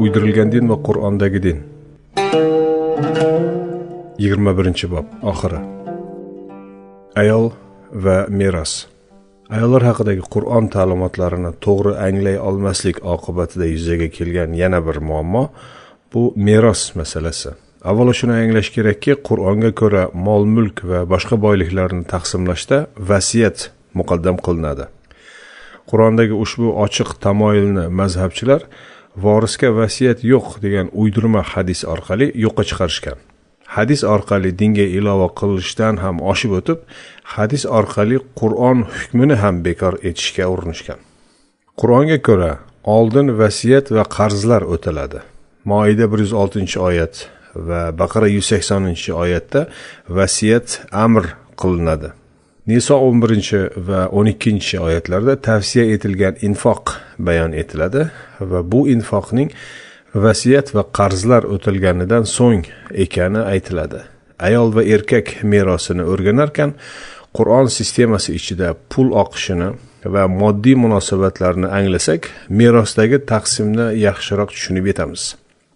Uydirilgan din va Qur'ondagi din. 21-bob oxiri. Ayol va meros. Ayollar haqidagi Qur'on ta'limotlarini to'g'ri anglay olmaslik oqibatida yuzaga kelgan yana bir muammo bu meros masalasi. Avvalo shuni anglash kerakki, Qur'onga ko'ra mol-mulk va boshqa boyliklarni taqsimlashda vasiyat muqaddam qilinadi. Qur'ondagi ushbu ochiq tamoyilni mazhabchilar vorisga vasiyat yo'q degan uydirma hadis orqali yo'qqa chiqarishgan. Hadis orqali dinga ilova qilishdan ham oshib o'tib, hadis orqali Qur'on hukmini ham bekor etishga urinishgan. Qur'onga ko'ra oldin vasiyat va qarzlar o'tiladi. Moida 106-oyat va Baqara 180-oyatda vasiyat amr qilinadi. Niso 11 va 12-oyatlarda tavsiya etilgan infoq bayon etiladi va bu infoqning vasiyat va qarzlar o'tilganidan so'ng ekani aytiladi. Ayol va erkak merosini o'rganarkan, Qur'on sistemasi ichida pul oqishini va moddiy munosabatlarni anglasak, merosdagi taqsimni yaxshiroq tushunib yetamiz.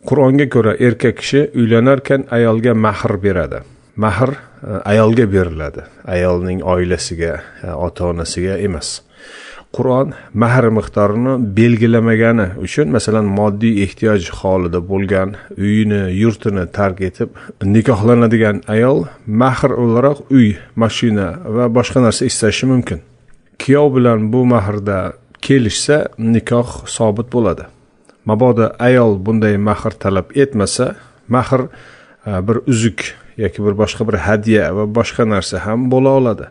Qur'onga ko'ra erkak kishi uylanarkan ayolga mahr beradi. Mahr ayolga beriladi, ayolning oilasiga, ota-onasiga emas. Qur'on mahr miqdorini belgilamagani uchun, masalan, moddiy ehtiyoj holida bo'lgan uyini, yurtini tark etib nikohlanadigan ayol mahr o'laroq uy, mashina va boshqa narsa istashi mumkin. Kuyov bilan bu mahrda kelishsa, nikoh sobit bo'ladi. Mabodo ayol bunday mahr talab etmasa, mahr bir uzuk yoki boshqa bir hadya va boshqa narsa ham bo'la oladi.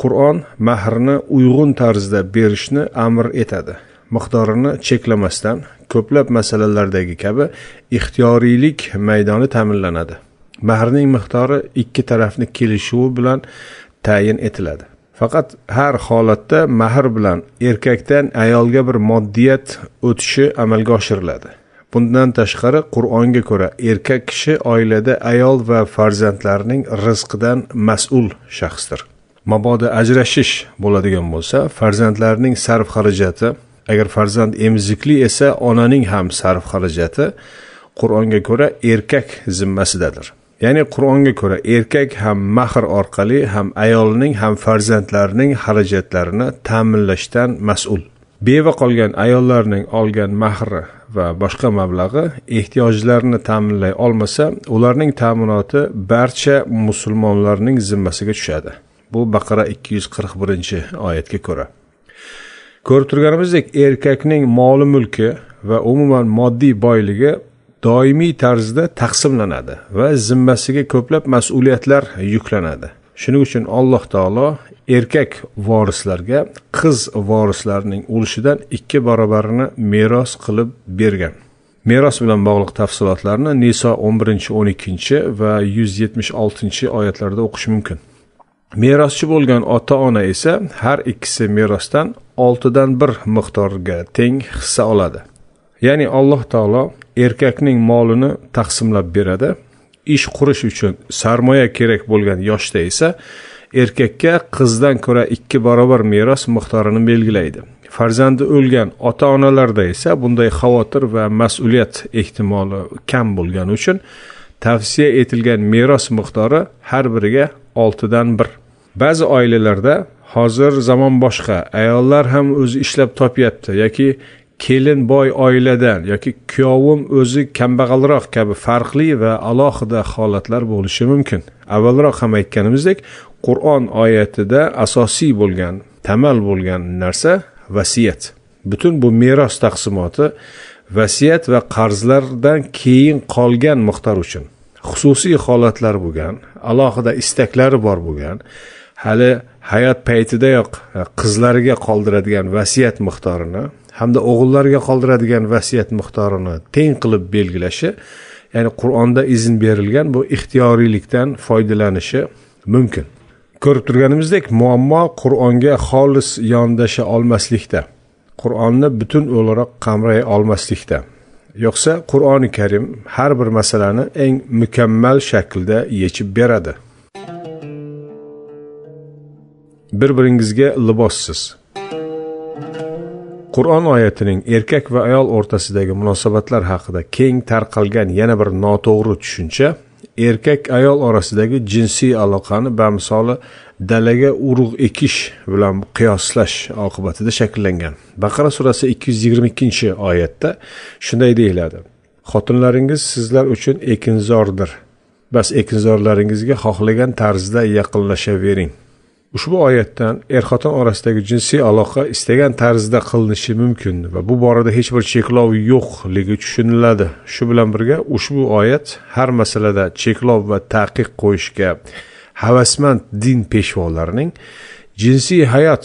Qur'on mahrni uyg'un tarzda berishni amr etadi. Miqdorini cheklamasdan, ko'plab masalalardagi kabi ixtiyoriylik maydoni ta'minlanadi. Mahrning miqdori ikki tarafni kelishuvi bilan tayin etiladi. Faqat har holatda mahr bilan erkakdan ayolga bir moddiyat o'tishi amalga oshiriladi. Bundan tashqari, Qur'onga ko'ra erkak kishi oilada ayol va farzandlarining rizqidan mas'ul shaxsdir. Mabodo ajrashish bo'ladigan bo'lsa, farzandlarning sarf xarajati, agar farzand emizikli esa, onaning ham sarf xarajati Qur'onga ko'ra erkak zimmasidadir. Ya'ni Qur'onga ko'ra erkak ham mahr orqali ham ayolning ham farzandlarining xarajatlarini ta'minlashdan mas'ul. Beva qolgan ayollarning olgan mahri va boshqa mablag'i ehtiyojlarini ta'minlay olmasa, ularning ta'minoti barcha musulmonlarning zimmasiga tushadi. Bu Baqara 241-oyatga ko'ra. Ko'rib turganimizdek, erkakning moli mulki va umuman moddiy boyligi doimiy tarzda taqsimlanadi va zimmasiga ko'plab mas'uliyatlar yuklanadi. Shuning uchun Alloh taolo erkak vorislarga qiz vorislarning ulushidan 2 barobarini meros qilib bergan. Meros bilan bog'liq tafsilotlarni Niso 11, 12 va 176-oyatlarda o'qish mumkin. Meroschi bo'lgan ota-ona esa har ikkisi merosdan 6dan 1 miqdorga teng hissa oladi. Ya'ni Alloh taolo erkakning molini taqsimlab beradi. Ish qurish uchun sarmoya kerak bo'lgan yoshda esa erkakka qizdan ko'ra 2 barobar meros miqdorini belgilaydi. Farzandi o'lgan ota-onalarda esa bunday xavotir va mas'uliyat ehtimoli kam bo'lgani uchun tavsiya etilgan meros miqdori har biriga 6dan 1. Ba'zi oilalarda hozir zamon boshqa, ayollar ham o'zi ishlab topyapti yoki kelin boy oiladan yoki kuyovim o'zi kambag'alroq kabi farqli va alohida holatlar bo'lishi mumkin. Avvalroq ham aytganimizdek, Qur'on oyatida asosiy bo'lgan, tamal bo'lgan narsa vasiyat. Butun bu meros taqsimoti vasiyat va qarzlardan keyin qolgan miqdor uchun. Xususiy holatlar bo'lgan, alohida istaklari bor bo'lgan, hali hayot paytidayoq qizlariga qoldiradigan vasiyat miqdorini hamda o'g'illariga qoldiradigan vasiyat miqdorini teng qilib belgilashi, ya'ni Qur'onda izn berilgan bu ixtiyoriylikdan foydalanishi mumkin. Ko'rib turganimizdek, muammo Qur'onga xolis yondasha olmaslikda, Qur'onni butun o'laroq qamray olmaslikda. Yo'qsa Qur'oni Karim har bir masalani eng mukammal shaklda yechib beradi. Bir-biringizga libossiz. Qur'on oyatining erkak va ayol o'rtasidagi munosabatlar haqida keng tarqalgan yana bir noto'g'ri tushuncha erkak ayol orasidagi jinsiy aloqani bamisoli dalaga urug' ekish bilan qiyoslash oqibatida shakllangan. Baqara surasi 222-oyatda shunday deyiladi: Xotinlaringiz sizlar uchun ekinzordir. Bas ekinzorlaringizga xohlagan tarzda yaqinlashavering. Ushbu oyatdan er-xotin orasidagi jinsiy aloqa istagan tarzda qilinishi mumkin va bu borada hech bir cheklov yo'qligi tushuniladi. Shu bilan birga ushbu oyat har masalada cheklov va taqiq qo'yishga havasmand din peshvolarining jinsiy hayot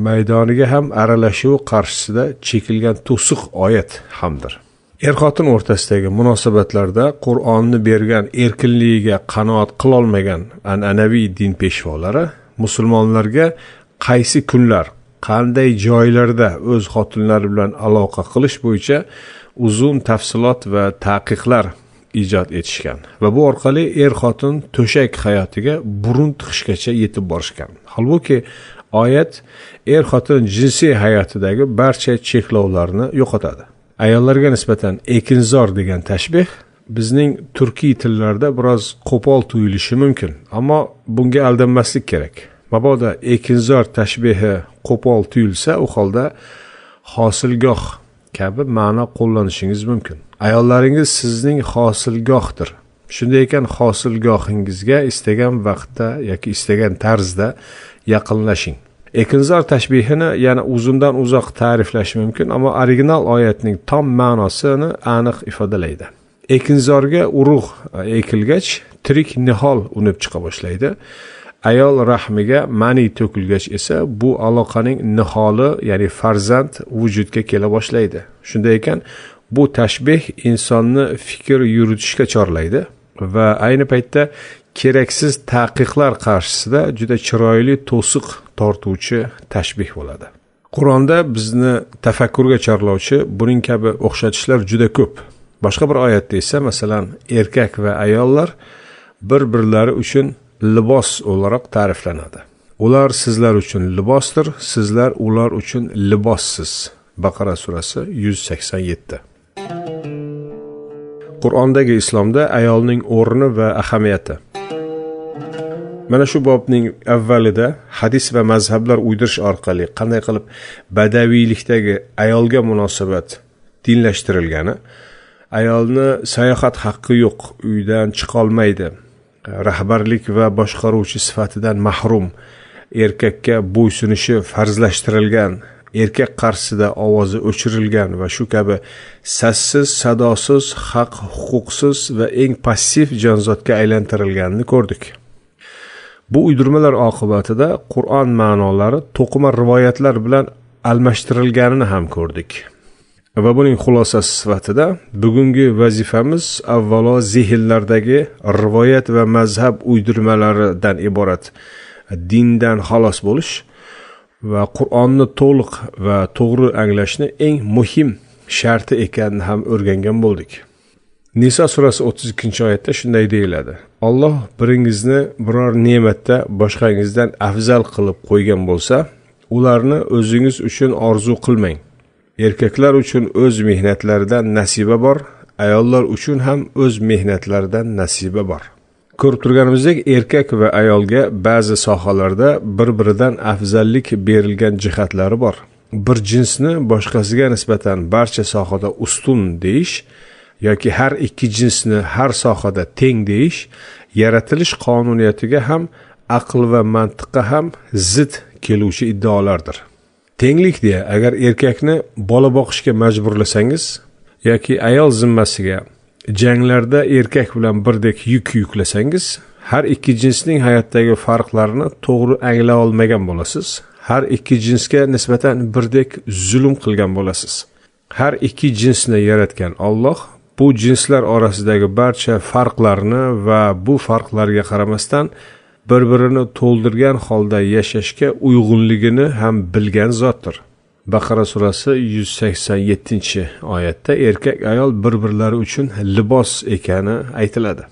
maydoniga ham aralashuvi qarshisida chekilgan to'siq oyat hamdir. Er-xotin o'rtasidagi munosabatlarda Qur'onni bergan erkinligiga qanoat qilolmagan an'anaviy din peshvolari musulmonlarga qaysi kunlar, qanday joylarda o'z xotinlari bilan aloqa qilish bo'yicha uzun tafsilot va taqiqlar ijod etishgan va bu orqali er-xotin to'shak hayotiga burun tiqishgacha yetib borishgan. Holbuki oyat er-xotin jinsiy hayotidagi barcha cheklovlarni yo'qotadi. Ayollarga nisbatan ekinzor degan tashbih bizning turkiy tillarda biroz qo'pol tuyulishi mumkin, ammo bunga aldanmaslik kerak. Mabodo ekinzor tashbihi qo'pol tuyulsa, u holda hosilgoh kabi ma'no qo'llanishingiz mumkin. Ayollaringiz sizning hosilgohdir. Shunday ekan, hosilgohingizga istagan vaqtda yoki istagan tarzda yaqinlashing. Ekinzor tashbihini yana uzundan uzoq ta'riflash mumkin, ammo original oyatning tom ma'nosini aniq ifodalaydi. Ekinzorga urug' ekilgach, tirik nihol unib chiqa boshlaydi. Ayol rahmiga mani to'kilgach esa bu aloqaning niholi, ya'ni farzand vujudga kela boshlaydi. Shunday ekan, bu tashbih insonni fikr yuritishga chorlaydi va ayni paytda keraksiz taqiqlar qarshisida juda chiroyli to'siq tortuvchi tashbih bo'ladi. Qur'onda bizni tafakkurga chorlovchi buning kabi o'xshatishlar juda ko'p. Boshqa bir oyatda esa, masalan, erkak va ayollar bir-birlari uchun libos o'laroq ta'riflanadi. Ular sizlar uchun libosdir, sizlar ular uchun libossiz. Baqara surasi 187. Qur'ondagi islomda ayolning o'rni va ahamiyati. Mana shu bobning avvalida hadis va mazhablar uydirish orqali qanday qilib badaviylikdagi ayolga munosabat dinlashtirilgani, ayolni sayohat haqqi yo'q, uydan chiqa olmaydi, rahbarlik va boshqaruvchi sifatidan mahrum, erkakka bo'ysunishi farzlashtirilgan, erkak qarshisida ovozi o'chirilgan va shu kabi sassiz, sadosiz, haq huquqsiz va eng passiv jonzotga aylantirilganini ko'rdik. Bu uydirmalar oqibatida Qur'on ma'nolari to'qima rivoyatlar bilan almashtirilganini ham ko'rdik. Va buning xulosasi sifatida bugungi vazifamiz avvalo zihnlardagi rivoyat va mazhab uydirmalaridan iborat dindan xalos bo'lish va Qur'onni to'liq va to'g'ri anglashni eng muhim sharti ekanini ham o'rgangan bo'ldik. Nisa surasi 32-oyatda shunday deyiladi: Alloh biringizni biror ne'matda boshqangizdan afzal qilib qo'ygan bo'lsa, ularni o'zingiz uchun orzu qilmang. Erkaklar uchun o'z mehnatlaridan nasiba bor, ayollar uchun ham o'z mehnatlaridan nasiba bor. Ko'rib turganimizdek, erkak va ayolga ba'zi sohalarda bir-biridan afzallik berilgan jihatlari bor. Bir jinsni boshqasiga nisbatan barcha sohada ustun deyish yoki har ikki jinsni har sohada teng deyish yaratilish qonuniyatiga ham, aql va mantiqqa ham zid keluvchi iddaolardir. Tenglik deya agar erkakni bola boqishga majburlasangiz yoki ayol zimmasiga janglarda erkak bilan birdek yuk yuklasangiz, har ikki jinsning hayotdagi farqlarini to'g'ri anglay olmagan bo'lasiz. Har ikki jinsga nisbatan birdek zulm qilgan bo'lasiz. Har ikki jinsni yaratgan Alloh bu jinslar orasidagi barcha farqlarni va bu farqlarga qaramasdan bir-birini to'ldirgan holda yashashga uyg'unligini ham bilgan zotdir. Baqara surasi 187-oyatda erkak ayol bir-birlari uchun libos ekani aytiladi.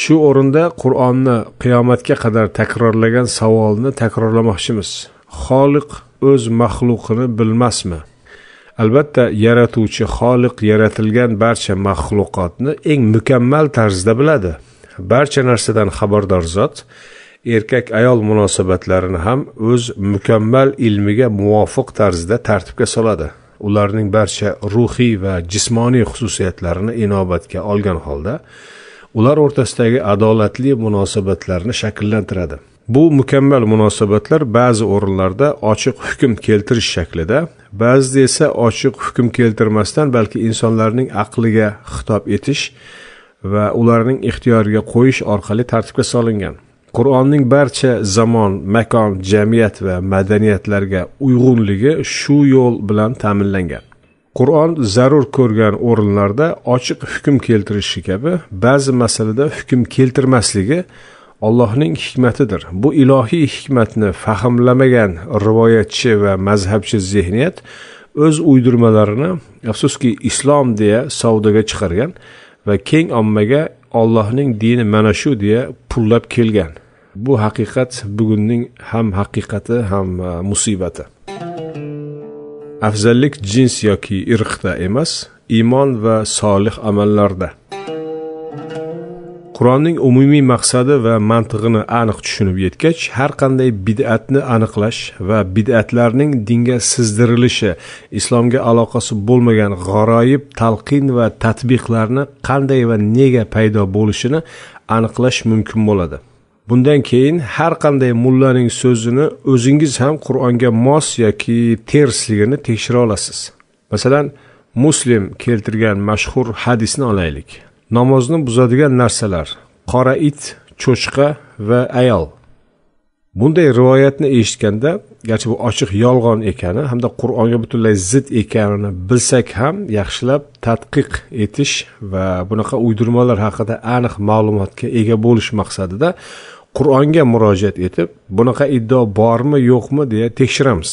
Shu o'rinda Qur'onni qiyomatga qadar takrorlagan savolni takrorlamoqchimiz. Xoliq o'z maxluqini bilmasmi? Albatta, yaratuvchi Xoliq yaratilgan barcha maxluqotni eng mukammal tarzda biladi. Barcha narsadan xabardor zot erkak-ayol munosabatlarini ham o'z mukammal ilmiga muvofiq tarzda tartibga soladi. Ularning barcha ruhiy va jismoniy xususiyatlarini inobatga olgan holda ular o'rtasidagi adolatli munosabatlarni shakllantiradi. Bu mukammal munosabatlar ba'zi o'rinlarda ochiq hukm keltirish shaklida, ba'zida esa ochiq hukm keltirmasdan, balki insonlarning aqliga xitob etish va ularning ixtiyoriga qo'yish orqali tartibga solingan. Qur'onning barcha zamon, makon, jamiyat va madaniyatlarga uyg'unligi shu yo'l bilan ta'minlangan. Qur'on zarur ko'rgan o'rinlarda ochiq hukm keltirishi kabi, ba'zi masalada hukm keltirmasligi Allohning hikmatidir. Bu ilohiy hikmatni fahmlamagan rivoyatchi va mazhabchi zihniyat o'z uydirmalarini, afsuski, islom deya savdoga chiqargan va keng ommaga Allohning dini mana shu deya pullab kelgan. Bu haqiqat bugunning ham haqiqati, ham musibati. Afzallik jins yoki irqda emas, iymon va solih amallarda. Qur'onning umumiy maqsadi va mantig'ini aniq tushunib yetgach, har qanday bid'atni aniqlash va bid'atlarning dinga sizdirilishi, islomga aloqasi bo'lmagan g'aroyib talqin va tatbiqlarni qanday va nega paydo bo'lishini aniqlash mumkin bo'ladi. Bundan keyin har qanday mullaning so'zini o'zingiz ham Qur'onga mos yoki tersligini tekshira olasiz. Masalan, Muslim keltirgan mashhur hadisni olaylik. Namozni buzadigan narsalar: qora it, cho'chqa va ayol. Bunday rivoyatni eshitganda, garchi bu ochiq yolg'on ekani hamda Qur'onga butunlay zid ekanini bilsak ham, yaxshilab tadqiq etish va bunaqa uydirmalar haqida aniq ma'lumotga ega bo'lish maqsadida Qur'onga murojaat etib, bunaqa iddao bormi, yo'qmi deya tekshiramiz.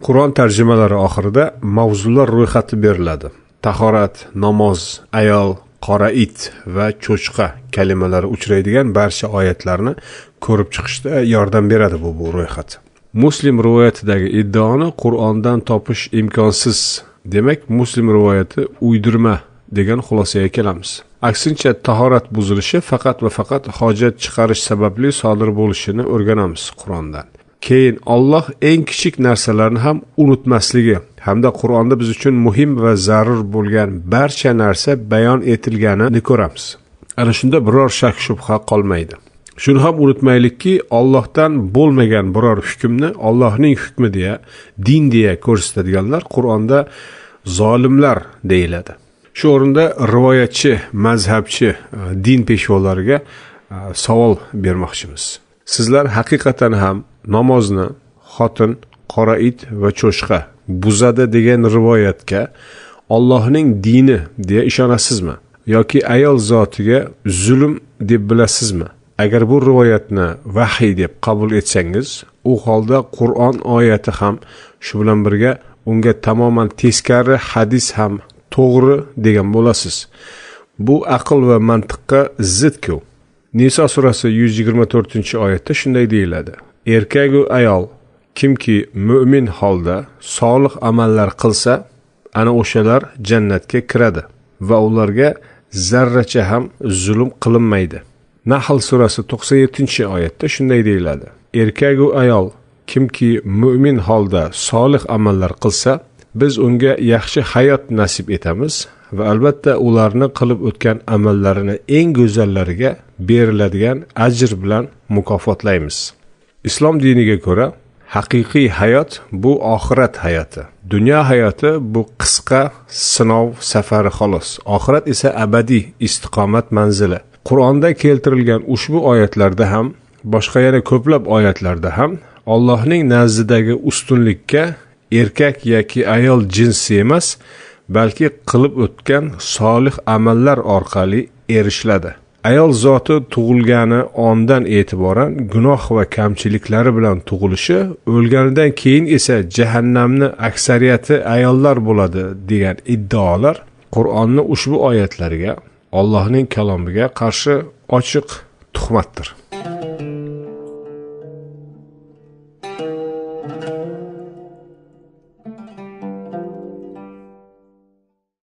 Qur'on tarjimalari oxirida mavzular ro'yxati beriladi. Tahorat, namoz, ayol, qora it va cho'chqa kalimalari uchraydigan barcha oyatlarni ko'rib chiqishda yordam beradi bu ro'yxat. Muslim rivoyatidagi iddaoni Qur'ondan topish imkonsiz. Demak, Muslim rivoyati uydirma degan xulosaga kelamiz. Aksincha, tahorat buzilishi faqat va faqat hojat chiqarish sababli sodir bo'lishini o'rganamiz Qur'ondan. Keyin Alloh eng kichik narsalarni ham unutmasligi hamda Qur'onda biz uchun muhim va zarur bo'lgan barcha narsa bayon etilganini ko'ramiz. Ana shunda biror shak shubha qolmaydi. Shuni ham unutmaylikki, Allohdan bo'lmagan biror hukmni Allohning hukmi deya, din deya ko'rsatadiganlar Qur'onda zolimlar deyiladi. Shu o'rinda rivoyatchi, mazhabchi, din peshvolariga savol bermoqchimiz. Sizlar haqiqatan ham namozni xotin, qora it va cho'chqa buzadi degan rivoyatga Allohning dini deya ishonasizmi yoki ayol zotiga zulm deb bilasizmi? Agar bu rivoyatni vahiy deb qabul etsangiz, u holda Qur'on oyati ham shu bilan birga unga tamoman teskari hadis ham to'g'ri degan bo'lasiz. Bu aql va mantiqqa zid-ku. Niso surasi 124-oyatda shunday deyiladi: Erkak va ayol kimki mu'min holda solih amallar qilsa, ana o'shalar jannatga kiradi va ularga zarracha ham zulm qilinmaydi. Nahl surasi 97-oyatda shunday deyiladi: Erkak va ayol kimki mu'min holda solih amallar qilsa, biz unga yaxshi hayot nasib etamiz va albatta ularni qilib o'tgan amallarini eng go'zallariga beriladigan ajr bilan mukofotlaymiz. Islom diniga ko'ra haqiqiy hayot bu oxirat hayoti. Dunyo hayoti bu qisqa sinov safari xolos. Oxirat esa abadiy istiqomat manzili. Qur'onda keltirilgan ushbu oyatlarda ham, boshqa yana ko'plab oyatlarda ham Allohning nazdidagi ustunlikka erkak yoki ayol jinsi emas, balki qilib o'tgan solih amallar orqali erishiladi. Ayol zoti tug'ilgani ondan e'tiboran gunoh va kamchiliklari bilan tug'ilishi, o'lganidan keyin esa jahannamni aksariyati ayollar bo'ladi degan iddaolar Qur'onning ushbu oyatlariga, Allohning kalomiga qarshi ochiq tuhmatdir.